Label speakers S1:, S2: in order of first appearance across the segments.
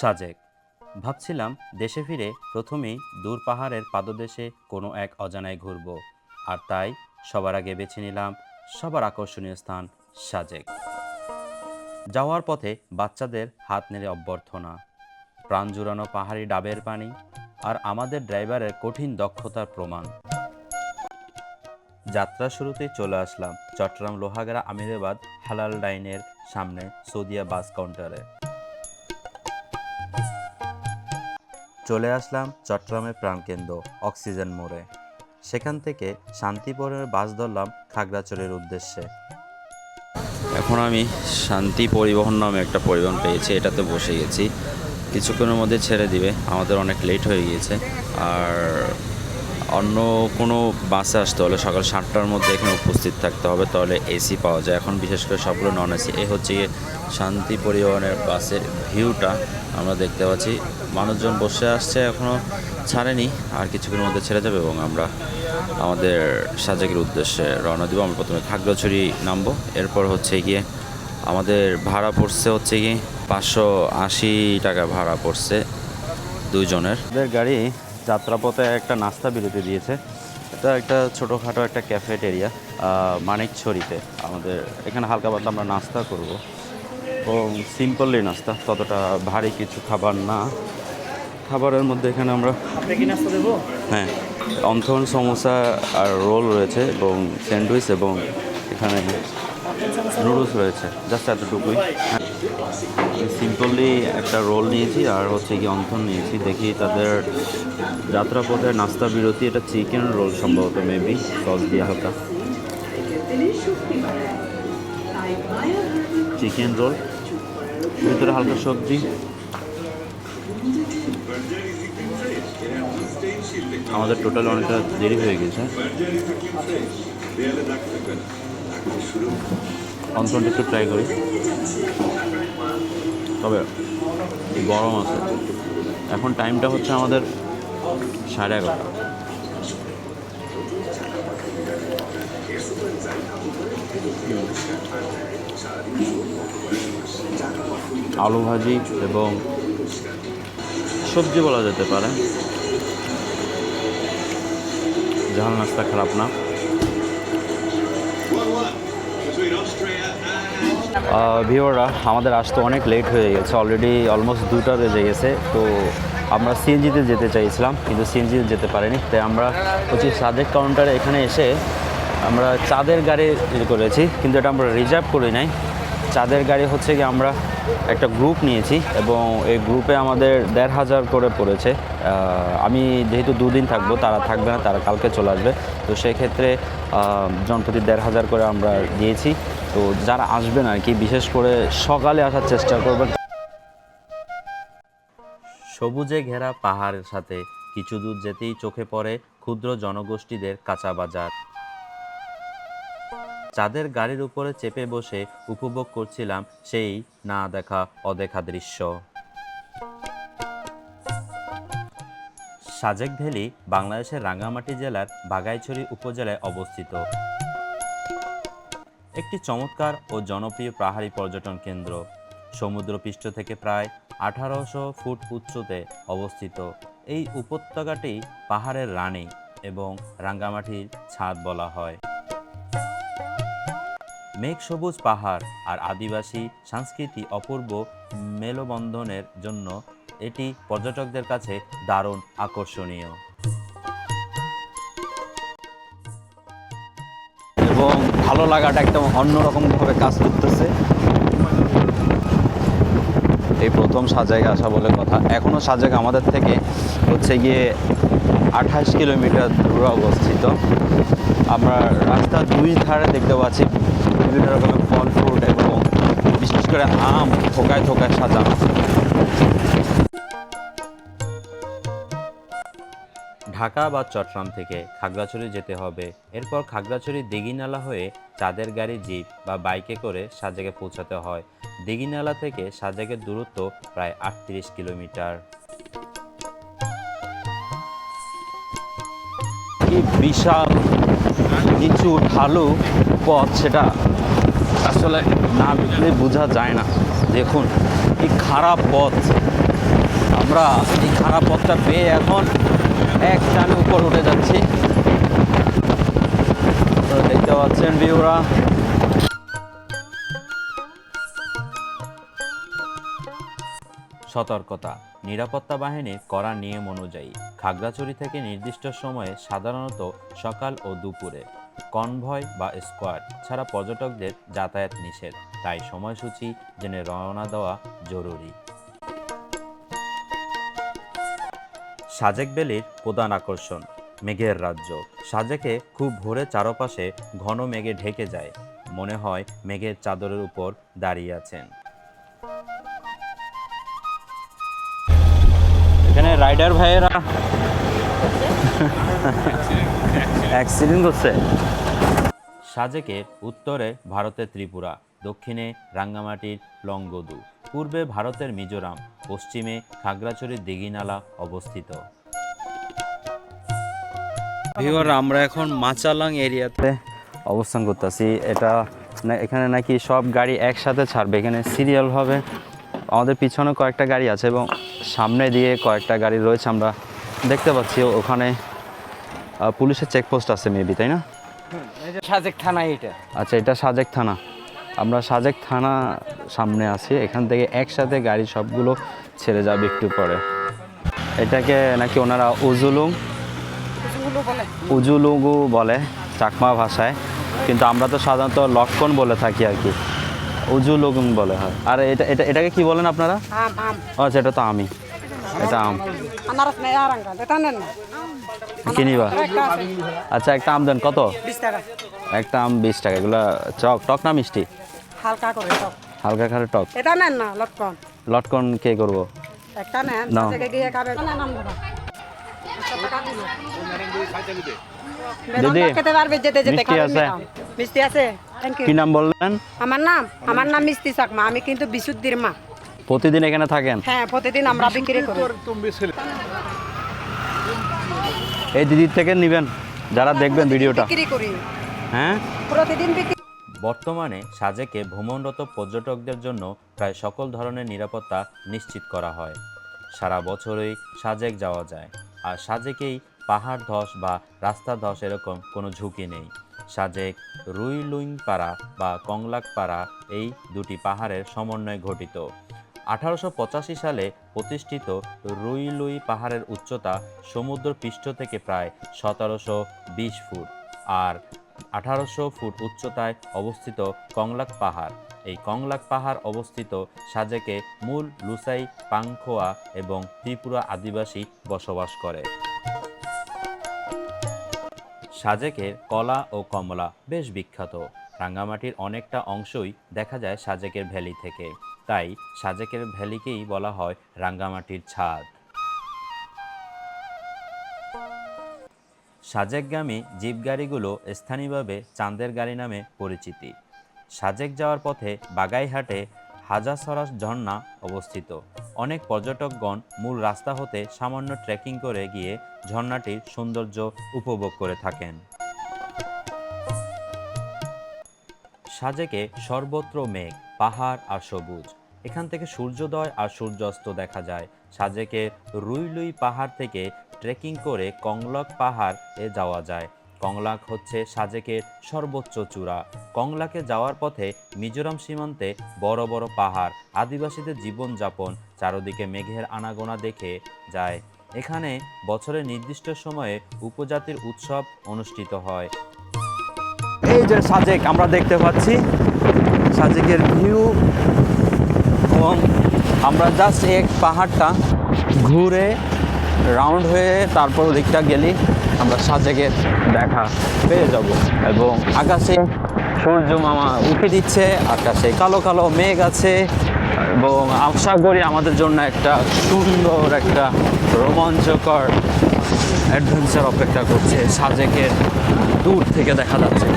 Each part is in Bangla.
S1: সাজেক। ভাবছিলাম দেশে ফিরে প্রথমেই দূর পাহাড়ের পাদদেশে কোনো এক অজানায় ঘুরব, আর তাই সবার আগে বেছে নিলাম সবার আকর্ষণীয় স্থান সাজেক। যাওয়ার পথে বাচ্চাদের হাত নেড়ে অভ্যর্থনা, প্রাণ জুড়ানো পাহাড়ি ডাবের পানি, আর আমাদের ড্রাইভারের কঠিন দক্ষতার প্রমাণ। যাত্রা শুরুতেই চলে আসলাম চট্টগ্রাম লোহাগাড়া আমিরাবাদ হালাল ডাইনের সামনে সৌদিয়া বাস কাউন্টারে। চলে আসলাম চট্টগ্রামের প্রাণকেন্দ্র অক্সিজেন মোড়ে। সেখান থেকে শান্তিপুরের বাস ধরলাম খাগড়াছড়ির উদ্দেশ্যে। এখন আমি শান্তি পরিবহন নামে একটা পরিবহন পেয়েছি, এটাতে বসে গেছি। কিছুক্ষণের মধ্যে ছেড়ে দিবে, আমাদের অনেক লেট হয়ে গিয়েছে। আর অন্য কোনো বাসে আসতে হলে সকাল 7টার মধ্যে এখানে উপস্থিত থাকতে হবে, তাহলে এসি পাওয়া যায়। এখন বিশেষ করে সবগুলো নন এসি। এই হচ্ছে গিয়ে শান্তি পরিবহনের বাসের ভিউটা আমরা দেখতে পাচ্ছি। মানুষজন বসে আসছে, এখনও ছাড়েনি, আর কিছুক্ষণের মধ্যে ছেড়ে যাবে এবং আমরা আমাদের সাজেকের উদ্দেশ্যে রওনা দিব। আমরা প্রথমে খাগড়াছড়ি নামবো, এরপর হচ্ছে গিয়ে আমাদের ভাড়া পড়ছে হচ্ছে গিয়ে 580 টাকা ভাড়া পড়ছে দুইজনের। আমাদের গাড়ি যাত্রাপথে একটা নাস্তা বিরতি দিয়েছে। এটা একটা ছোটোখাটো একটা ক্যাফেটেরিয়া মানিকছড়িতে। আমাদের এখানে হালকা পাতলা আমরা নাস্তা করব, এবং সিম্পলি নাস্তা, ততটা ভারী কিছু খাবার না। খাবারের মধ্যে এখানে আমরা
S2: কি নাস্তা দেবো?
S1: হ্যাঁ, অন্থন, সমোসা আর রোল রয়েছে, এবং স্যান্ডউইচ, এবং এখানে নুডলস রয়েছে। জাস্ট এতটুকুই। সিম্পলি একটা রোল নিয়েছি, আর হচ্ছে কি অন্থন নিয়েছি। দেখি তাদের যাত্রাপথে নাস্তা বিরতি। এটা চিকেন রোল সম্ভবত, মেবি সস দিয়ে হালকা চিকেন রোল, ভিতরে হালকা সবজি। আমাদের টোটাল অনেকটা দেরি হয়ে গেছে। অন্তরটা একটু ট্রাই করি, তবে গরম আছে। এখন টাইমটা হচ্ছে আমাদের 11:30। আলু ভাজি এবং সবজি বলা যেতে পারে। ঝাল নাস্তা খারাপ না। ভিউয়াররা, আমাদের আসতে অনেক লেট হয়ে গেছে, অলরেডি অলমোস্ট 2টা বেজে গেছে। তো আমরা সিএনজিতে যেতে চাইছিলাম, কিন্তু সিএনজিতে যেতে পারিনি। তাই আমরা হচ্ছে সাজেক কাউন্টারে এখানে এসে আমরা চাঁদের গাড়ি করেছি, কিন্তু এটা আমরা রিজার্ভ করি নাই। চাঁদের গাড়ি হচ্ছে কি আমরা একটা গ্রুপ নিয়েছি, এবং এই গ্রুপে আমাদের 1,500 করে পড়েছে। আমি যেহেতু 2 দিন থাকবো, তারা থাকবে না, তারা কালকে চলে আসবে। তো সেক্ষেত্রে জনপ্রতি 1,500 করে আমরা দিয়েছি। তো যারা আসবেন আর কি, বিশেষ করে সকালে আসার চেষ্টা করবেন। সবুজে ঘেরা পাহাড়ের সাথে কিছু দূর যেতেই চোখে পড়ে ক্ষুদ্র জনগোষ্ঠীদের কাঁচা বাজার। চাঁদের গাড়ির উপরে চেপে বসে উপভোগ করছিলাম সেই না দেখা অদেখা দৃশ্য। সাজেক ভ্যালি বাংলাদেশের রাঙ্গামাটি জেলার বাঘাইছড়ি উপজেলায় অবস্থিত একটি চমৎকার ও জনপ্রিয় পাহাড়ি পর্যটন কেন্দ্র। সমুদ্রপৃষ্ঠ থেকে প্রায় 1800 ফুট উচ্চতে অবস্থিত এই উপত্যকাটি পাহাড়ের রানী এবং রাঙ্গামাটির ছাদ বলা হয়। মেঘ সবুজ পাহাড় আর আদিবাসী সংস্কৃতি অপূর্ব মেলবন্ধনের জন্য এটি পর্যটকদের কাছে দারুণ আকর্ষণীয়।
S2: এবং ভালো লাগাটা একটা অন্যরকমভাবে কাজ করতেছে। এই প্রথম সাজেক আসা বলে কথা। এখনও সাজেক আমাদের থেকে হচ্ছে গিয়ে 28 কিলোমিটার দূরে অবস্থিত। আমরা রাস্তার 2 ধারে দেখতে পাচ্ছি বিভিন্ন রকমের ফল ফ্রুট, এবং বিশেষ করে আম থোকায় থোকায় সাজানো।
S1: ঢাকা বা চট্টগ্রাম থেকে খাগড়াছড়ি যেতে হবে। এরপর খাগড়াছড়ি দিঘিনালা হয়ে চাঁদের গাড়ি, জিপ বা বাইকে করে সাজেকে পৌঁছাতে হয়। দিঘিনালা থেকে সাজেকের দূরত্ব প্রায় 38 কিলোমিটার।
S2: কি বিশাল নিচু ঢালু পথ, সেটা আসলে না দেখলে বোঝা যায় না। দেখুন কি খারাপ পথ, আমরা এই খারাপ পথটা পেয়ে এখন এক টানে উপর উঠে যাচ্ছি। আপনারা দেখতে পাচ্ছেন ভিউরা।
S1: সতর্কতা, নিরাপত্তা বাহিনীর কড়া নিয়ম অনুযায়ী খাগড়াছড়ি থেকে নির্দিষ্ট সময়ে, সাধারণত সকাল ও দুপুরে, কনভয় বা স্কোয়াড ছাড়া পর্যটকদের যাতায়াত নিষেধ। তাই সময়সূচি জেনে রওনা দেওয়া জরুরি। সাজেক ভ্যালির প্রধান আকর্ষণ মেঘের রাজ্য। সাজেকে খুব ভোরে চারপাশে ঘন মেঘে ঢেকে যায়, মনে হয় মেঘের চাদরের উপর দাঁড়িয়ে আছেন।
S2: এখানে রাইডার ভাইয়েরা অ্যাক্সিডেন্ট করছে।
S1: সাজেকের উত্তরে ভারতের ত্রিপুরা, দক্ষিণে রাঙ্গামাটির লংগদু, পূর্বে ভারতের মিজোরাম, পশ্চিমে খাগড়াছড়ির দিঘিনালা অবস্থিত।
S2: ভিউয়ার, আমরা এখন মাচালাং এরিয়াতে অবস্থান করতেছি। এখানে নাকি সব গাড়ি একসাথে ছাড়বে, এখানে সিরিয়ালভাবে। আমাদের পিছনে কয়েকটা গাড়ি আছে এবং সামনে দিয়ে কয়েকটা গাড়ি রয়েছে, আমরা দেখতে পাচ্ছি। ওখানে পুলিশের চেকপোস্ট আছে মেবি, তাই না?
S3: সাজেক থানা এটা।
S2: আচ্ছা, এটা সাজেক থানা। আমরা সাজেক থানা সামনে আছি। এখান থেকে একসাথে গাড়ি সবগুলো ছেড়ে যাবে একটু পরে। এটাকে নাকি ওনারা উজুলুগু বলে চাকমা ভাষায়, কিন্তু আমরা তো সাধারণত লক্ষণ বলে থাকি আর কি, উজুলুগুং বলে হয়। আর এটাকে কি বলেন আপনারা? আচ্ছা, এটা তো আমি, এটা আম। কি নিবা? আচ্ছা, একটা আম দেন। কত?
S3: 20 টাকা।
S2: একটা আম 20 টাকা। এগুলা টক না মিষ্টি?
S3: হালকা করে টক।
S2: হালকা করে টক।
S3: এটা নেন না, লটকন।
S2: লটকন কে করব?
S3: একটা নেন,
S2: নাও।
S3: সাজেকে গিয়ে খাবেন। না নাম ধরা।
S2: দিদি,
S3: খেতে পারবে যেতে যেতে
S2: মিষ্টি
S3: খাবেন।
S2: আছে?
S3: মিষ্টি আছে? Thank you.
S2: কি নাম বললেন?
S3: আমার নাম মিষ্টি চাকমা। আমি কিন্তু বিশুদ্ধির মা।
S2: প্রতিদিন এখানে থাকেন?
S3: হ্যাঁ, প্রতিদিন আমরা বিক্রি করি।
S2: এই দিদির থেকে নেবেন যারা দেখবেন ভিডিওটা।
S3: বিক্রি করি,
S2: হ্যাঁ,
S3: প্রতিদিন বিক্রি।
S1: বর্তমানে সাজেকে ভ্রমণরত পর্যটকদের জন্য প্রায় সকল ধরনের নিরাপত্তা নিশ্চিত করা হয়। সারা বছরই সাজেক যাওয়া যায়, আর সাজেকেই পাহাড় ধস বা রাস্তা ধস এরকম কোনো ঝুঁকি নেই। সাজেক রুইলুইংপাড়া বা কংলাকপাড়া এই দুটি পাহাড়ের সমন্বয়ে গঠিত। 1885 সালে প্রতিষ্ঠিত রুইলুই পাহাড়ের উচ্চতা সমুদ্র পৃষ্ঠ থেকে প্রায় 1720 ফুট, আর 1800 ফুট উচ্চতায় অবস্থিত কংলাক পাহাড়। এই কংলাক পাহাড় অবস্থিত সাজেকে মূল লুসাই, পাংখোয়া এবং ত্রিপুরা আদিবাসী বসবাস করে। সাজেকের কলা ও কমলা বেশ বিখ্যাত। রাঙ্গামাটির অনেকটা অংশই দেখা যায় সাজেকের ভ্যালি থেকে, তাই সাজেকের ভ্যালিকেই বলা হয় রাঙ্গামাটির ছাদ। সাজেকগামী জিপ গাড়িগুলো স্থানীয়ভাবে চাঁদের গাড়ি নামে পরিচিতি। সাজেক যাওয়ার পথে বাগাইহাটে হাজাসরা ঝর্ণা অবস্থিত। অনেক পর্যটকগণ মূল রাস্তা হতে সামান্য ট্রেকিং করে গিয়ে ঝর্ণাটির সৌন্দর্য উপভোগ করে থাকেন। সাজেকে সর্বত্র মেঘ, পাহাড় আর সবুজ। এখান থেকে সূর্যোদয় আর সূর্যাস্ত দেখা যায়। সাজেকে রুইলুই পাহাড় থেকে ট্রেকিং করে কংলাক পাহাড় এ যাওয়া যায়। কংলাক হচ্ছে সাজেকের সর্বোচ্চ চূড়া। কংলাকে যাওয়ার পথে মিজোরাম সীমান্তে বড় বড় পাহাড়, আদিবাসীদের জীবনযাপন, চারদিকে মেঘের আনাগোনা দেখে যায়। এখানে বছরের নির্দিষ্ট সময়ে উপজাতির উৎসব অনুষ্ঠিত হয়।
S2: এই যে সাজেক আমরা দেখতে পাচ্ছি, সাজেকের ভিউ। এবং আমরা জাস্ট এক পাহাড়টা ঘুরে রাউন্ড হয়ে তারপর দিকটা গেলে আমরা সাজেকের দেখা পেয়ে যাব। এবং আকাশে সূর্য মামা উঠে দিচ্ছে, আকাশে কালো কালো মেঘ আছে, এবং আশা করি আমাদের জন্য একটা সুন্দর, একটা রোমাঞ্চকর অ্যাডভেঞ্চার অপেক্ষা করছে। সাজেকের দূর থেকে দেখা যাচ্ছে।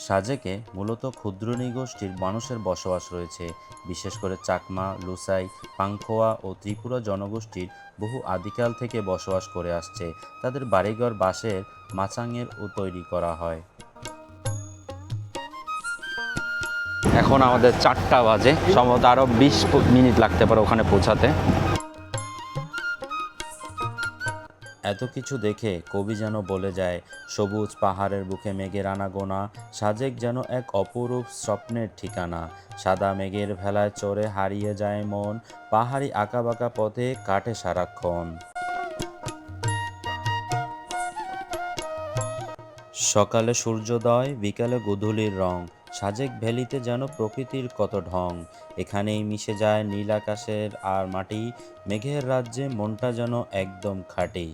S1: সাজেকে মূলত ক্ষুদ্র নৃগোষ্ঠীর মানুষের বসবাস রয়েছে। বিশেষ করে চাকমা, লুসাই, পাংখোয়া ও ত্রিপুরা জনগোষ্ঠীর বহু আদিকাল থেকে বসবাস করে আসছে। তাদের বাড়িঘর বাঁশের মাচাঙের তৈরি করা হয়।
S2: এখন এখন আমাদের 4টা বাজে, সম্ভবত আরও 20 মিনিট লাগতে পারে ওখানে পৌঁছাতে।
S1: এত কিছু দেখে কবি যেন বলে যায়, সবুজ পাহাড়ের বুকে মেঘের আনাগোনা, সাজেক যেন এক অপরূপ স্বপ্নের ঠিকানা। সাদা মেঘের ভেলায় চড়ে হারিয়ে যায় মন, পাহাড়ি আঁকাবাঁকা পথে কাটে সারাক্ষণ। সকালে সূর্যোদয়, বিকালে গোধূলির রং, সাজেক ভ্যালিতে যেন প্রকৃতির কত ঢং। এখানেই মিশে যায় নীল আকাশের আর মাটি, মেঘের রাজ্যে মনটা যেন একদম খাঁটি।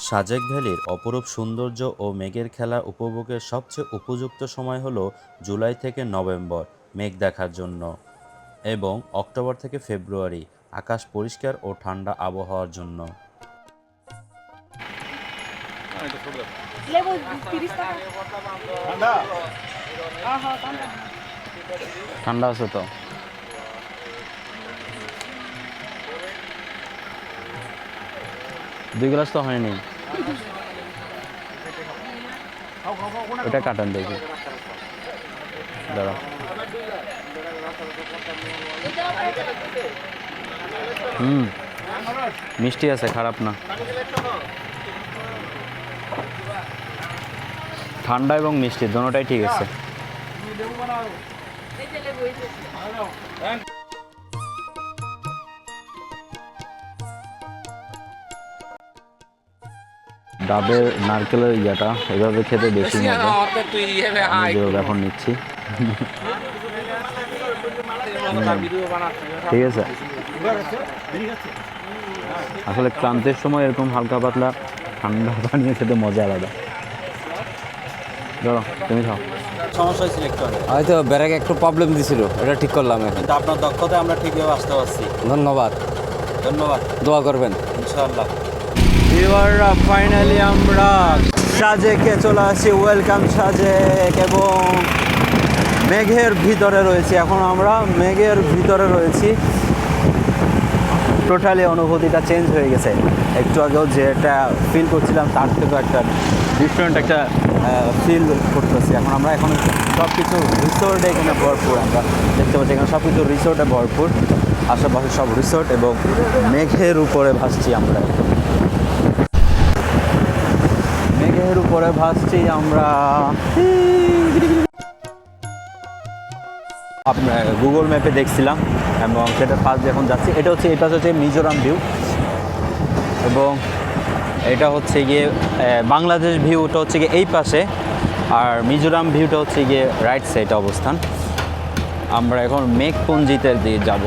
S1: সাজেক ভ্যালির অপরূপ সৌন্দর্য ও মেঘের খেলা উপভোগের সবচেয়ে উপযুক্ত সময় হলো জুলাই থেকে নভেম্বর মেঘ দেখার জন্য, এবং অক্টোবর থেকে ফেব্রুয়ারি আকাশ পরিষ্কার ও ঠান্ডা আবহাওয়ার জন্য।
S2: ঠান্ডা আছে তো? দুই গ্লাস তো হয়নি, ওটা কাটান দেখি, দাঁড়াও। মিষ্টি আছে, খারাপ না। ঠান্ডা এবং মিষ্টি দুটোটাই ঠিক আছে। ডাবের নারকেলের ইয়াটা এভাবে খেতে বেশি মজা। আমি যেভাবে এখন নিচ্ছি, ঠিক আছে। আসলে ক্লান্তির সময় এরকম হালকা পাতলা ঠান্ডা পানীয় খেতে মজা আলাদা। ধরো তুমি খাও।
S1: সমস্যা হয়েছিল একটু আগে,
S4: হয়তো ব্যারাকে একটু প্রবলেম দিছিল, এটা ঠিক করলাম এখন।
S1: কিন্তু আপনার দক্ষতায় আমরা ঠিকভাবে আসতে পারছি।
S4: ধন্যবাদ,
S1: ধন্যবাদ,
S4: দোয়া করবেন
S1: ইনশাআল্লাহ।
S2: এবার ফাইনালি আমরা সাজেকে চলে আসি। ওয়েলকাম সাজেক। এবং মেঘের ভিতরে রয়েছি, এখন আমরা মেঘের ভিতরে রয়েছি। টোটালি অনুভূতিটা চেঞ্জ হয়ে গেছে। একটু আগেও যেটা ফিল করছিলাম তার থেকেও একটা ডিফারেন্ট একটা ফিল করতেছি। আমরা এখন সব কিছু রিসোর্টে এখানে ভরপুর, আমরা দেখতে পাচ্ছি এখানে সব কিছু রিসোর্টে ভরপুর। আশেপাশে সব রিসোর্ট এবং মেঘের উপরে ভাসছি আমরা, মেঘের উপরে ভাসছি আমরা। আপনার গুগল ম্যাপে দেখছিলাম এবং সেটা পাশ দিয়ে এখন যাচ্ছি। এটা হচ্ছে, এটা হচ্ছে মিজোরাম ভিউ, এবং এটা হচ্ছে গিয়ে বাংলাদেশ ভিউটা হচ্ছে গিয়ে এই পাশে, আর মিজোরাম ভিউটা হচ্ছে গিয়ে রাইট সাইডে অবস্থান। আমরা এখন মেঘপুঞ্জিতে দিয়ে যাব।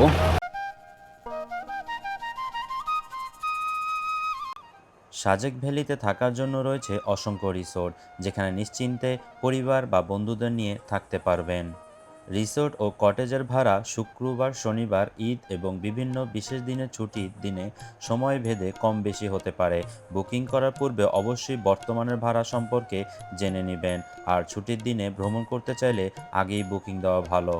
S1: সাজেক ভ্যালিতে থাকার জন্য রয়েছে অসংখ্য রিসোর্ট, যেখানে নিশ্চিন্তে পরিবার বা বন্ধুদের নিয়ে থাকতে পারবেন। রিসোর্ট ও কটেজের ভাড়া শুক্রবার, শনিবার, ঈদ এবং বিভিন্ন বিশেষ দিনের ছুটির দিনে সময় ভেদে কম বেশি হতে পারে। বুকিং করার পূর্বে অবশ্যই বর্তমানের ভাড়া সম্পর্কে জেনে নেবেন, আর ছুটির দিনে ভ্রমণ করতে চাইলে আগেই বুকিং দেওয়া ভালো।